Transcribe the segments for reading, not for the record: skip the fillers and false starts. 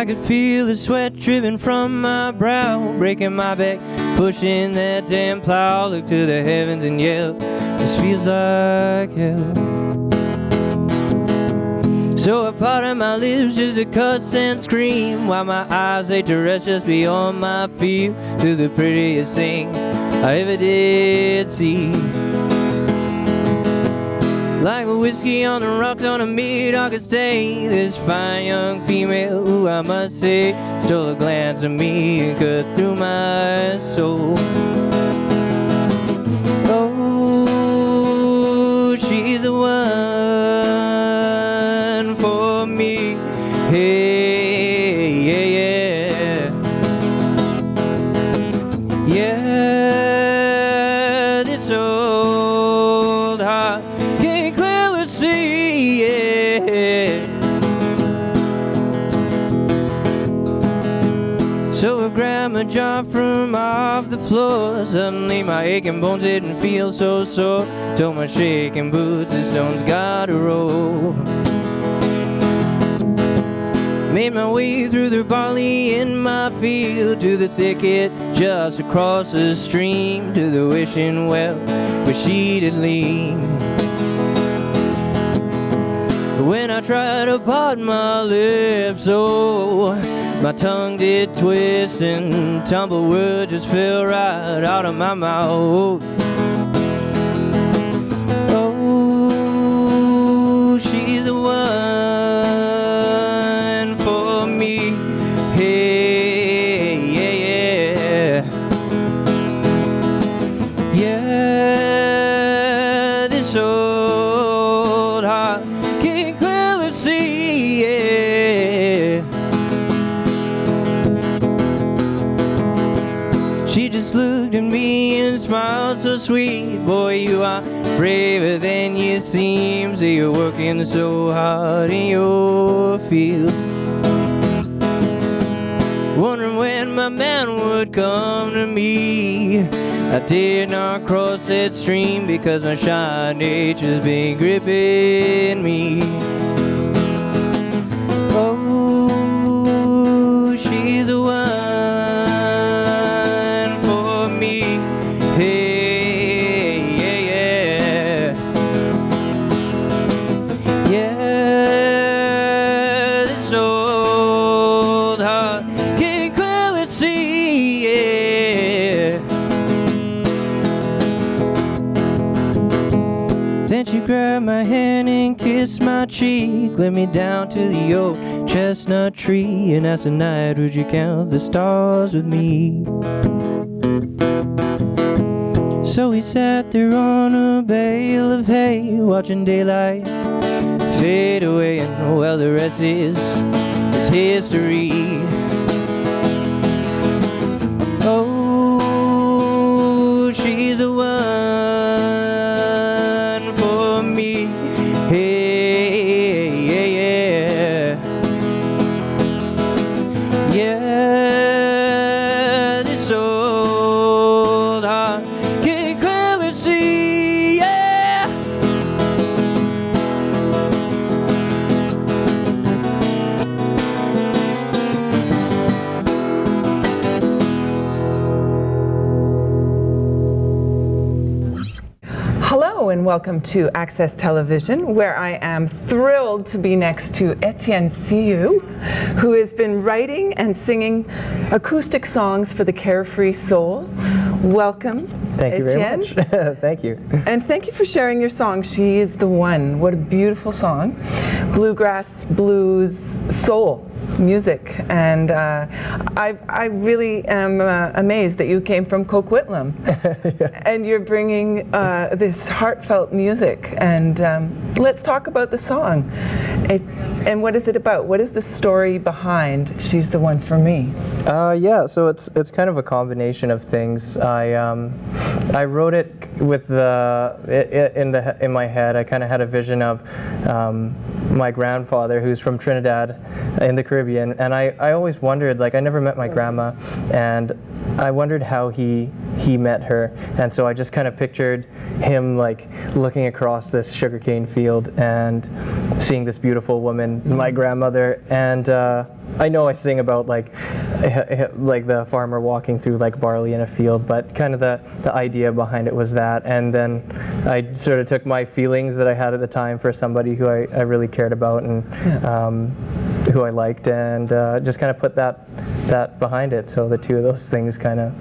I could feel the sweat dripping from my brow, breaking my back, pushing that damn plow. Look to the heavens and yell, this feels like hell. So I parted my lips just to cuss and scream, while my eyes they to rest just beyond my field, to the prettiest thing I ever did see. Like a whiskey on the rocks on a mid-August day, this fine young female, who I must say, stole a glance at me and cut through my soul. Oh, she's the one for me. Hey, yeah, yeah. Yeah, this old heart can clearly see, yeah. So I grabbed my jaw from off the floor. Suddenly my aching bones didn't feel so sore. Told my shaking boots the stones gotta roll. Made my way through the barley in my field, to the thicket just across the stream, to the wishing well where she did lean. When I tried to part my lips, oh, my tongue did twist and tumble words just fell right out of my mouth. Oh, she's the one for me. Hey, yeah, yeah. Yeah, this old heart can clearly see, yeah. She just looked at me and smiled so sweet. Boy, you are braver than you seem. So you're working so hard in your field. Wondering when my man would come to me. I did not cross that stream because my shy nature's been gripping me. Oh, she's the one for me. Hey, yeah, yeah. Yeah, this old heart can clearly see, yeah. Then she grabbed my hand and kissed my cheek, led me down to the old chestnut tree, and asked the night, would you count the stars with me? So we sat there on a bale of hay, watching daylight fade away, and well, the rest is history. Oh, she's the one for me. Hey, yeah, yeah. Yeah, this old heart can clearly see, yeah. Hello and welcome to Access Television, where I am thrilled to be next to Etienne Siew, who has been writing and singing acoustic songs for the Carefree Soul. Welcome, Thank you Etienne. very much. Thank you. And thank you for sharing your song, She Is the One. What a beautiful song. Bluegrass, blues, soul music. And I really am amazed that you came from Coquitlam. Yeah. And you're bringing this heartfelt music. And let's talk about the song. And what is it about? What is the story behind She's the One for Me? Yeah, so it's kind of a combination of things. I wrote it with in my head. I kind of had a vision of my grandfather, who's from Trinidad in the Caribbean, and I always wondered, like, I never met my grandma, and I wondered how he met her, and so I just kind of pictured him like looking across this sugarcane field and seeing this beautiful woman, my grandmother, and I know I sing about like the farmer walking through like barley in a field, but kind of the idea behind it was that, and then I sort of took my feelings that I had at the time for somebody who I really cared about and who I liked, and just kind of put that behind it. So the two of those things kind of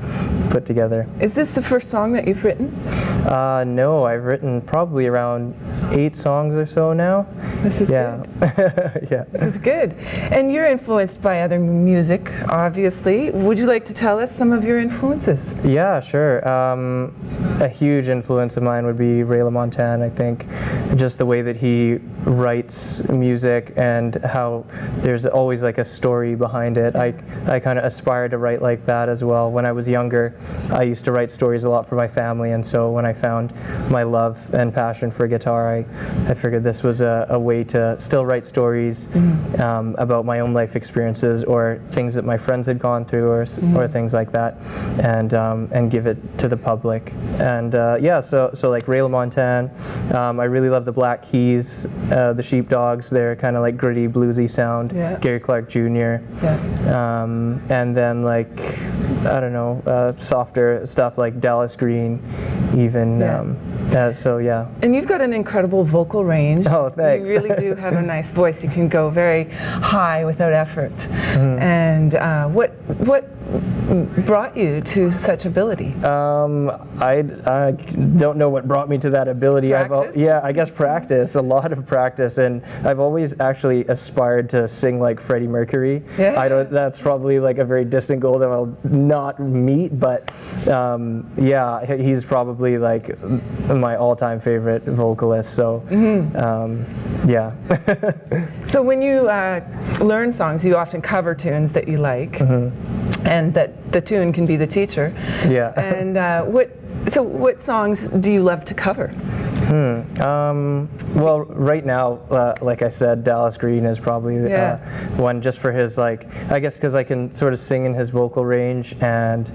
put together. Is this the first song that you've written? No, I've written probably around 8 songs or so now. This is good. Yeah. This is good. And you're influenced by other music, obviously. Would you like to tell us some of your influences? Yeah, sure. A huge influence of mine would be Ray LaMontagne, I think. Just the way that he writes music and how there's always like a story behind it. I kind of aspire to write like that as well. When I was younger, I used to write stories a lot for my family, and so when I found my love and passion for guitar, I figured this was a way to still write stories about my own life experiences or things that my friends had gone through or things like that, and give it to the public. And so like Ray LaMontagne, I really love the Black Keys, the Sheepdogs. They're kind of like gritty, bluesy sound. Yeah. Gary Clark Jr. Yeah. And then like, I don't know, softer stuff like Dallas Green, even. Yeah. So yeah. And you've got an incredible vocal range. Oh, thanks. You really do have a nice voice. You can go very high without effort. And what brought you to such ability? I don't know what brought me to that ability. Practice? I guess practice, a lot of practice, and I've always actually aspired to sing like Freddie Mercury. Yeah. That's probably like a very distant goal that I'll not meet, but he's probably like my all-time favorite vocalist. So yeah. So when you learn songs, you often cover tunes that you like, and that the tune can be the teacher. Yeah. And what songs do you love to cover? Well, right now, like I said, Dallas Green is probably one, just for his, like, I guess because I can sort of sing in his vocal range, and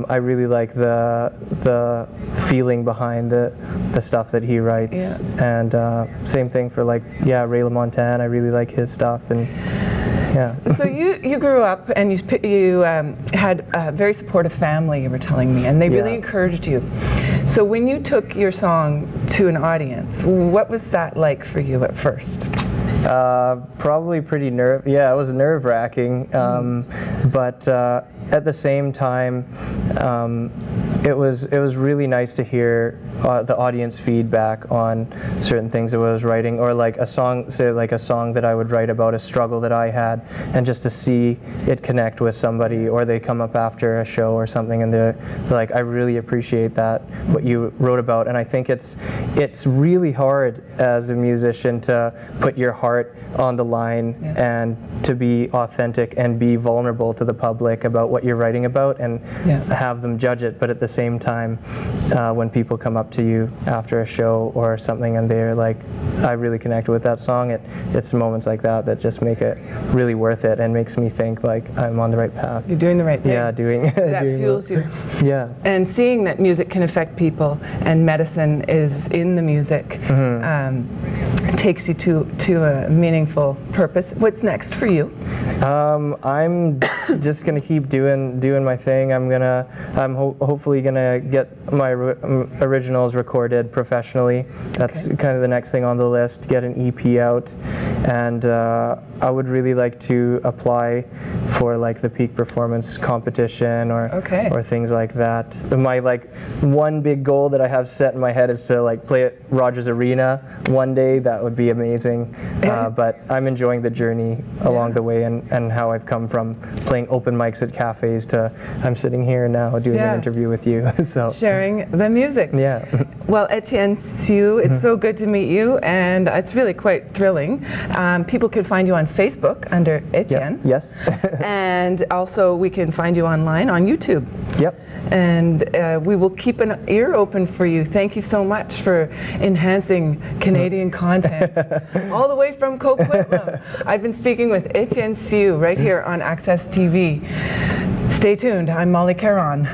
I really like the feeling behind the stuff that he writes. Yeah. And same thing for like Ray LaMontagne. I really like his stuff. And yeah. So you grew up and you had a very supportive family, you were telling me, and they really encouraged you. So when you took your song to an audience, what was that like for you at first? Probably pretty it was nerve-wracking, but at the same time, it was really nice to hear the audience feedback on certain things that I was writing, or like a song, say like a song that I would write about a struggle that I had, and just to see it connect with somebody, or they come up after a show or something and they're like, I really appreciate that, what you wrote about. And I think it's really hard as a musician to put your heart on the line and to be authentic and be vulnerable to the public about what you're writing about, and have them judge it. But at the same time, when people come up to you after a show or something and they're like, I really connected with that song, it's moments like that just make it really worth it and makes me think like I'm on the right path. You're doing the right thing. Yeah, that fuels you. Yeah. And seeing that music can affect people and medicine is in the music takes you to a meaningful purpose. What's next for you? I'm just gonna keep doing my thing. I'm hopefully gonna get my originals recorded professionally. That's kind of the next thing on the list. Get an EP out, and I would really like to apply for like the peak performance competition or things like that. My like one big goal that I have set in my head is to like play at Rogers Arena one day. That would be amazing. But I'm enjoying the journey along the way, and how I've come from playing open mics at cafes to I'm sitting here now doing an interview with you. So sharing the music. Yeah. Well, Etienne Siew, it's so good to meet you, and it's really quite thrilling. People can find you on Facebook under Etienne. Yep. Yes. And also we can find you online on YouTube. Yep. And we will keep an ear open for you. Thank you so much for enhancing Canadian content all the way from Coquitlam. I've been speaking with Etienne Siew right here on Access TV. Stay tuned. I'm Molly Caron.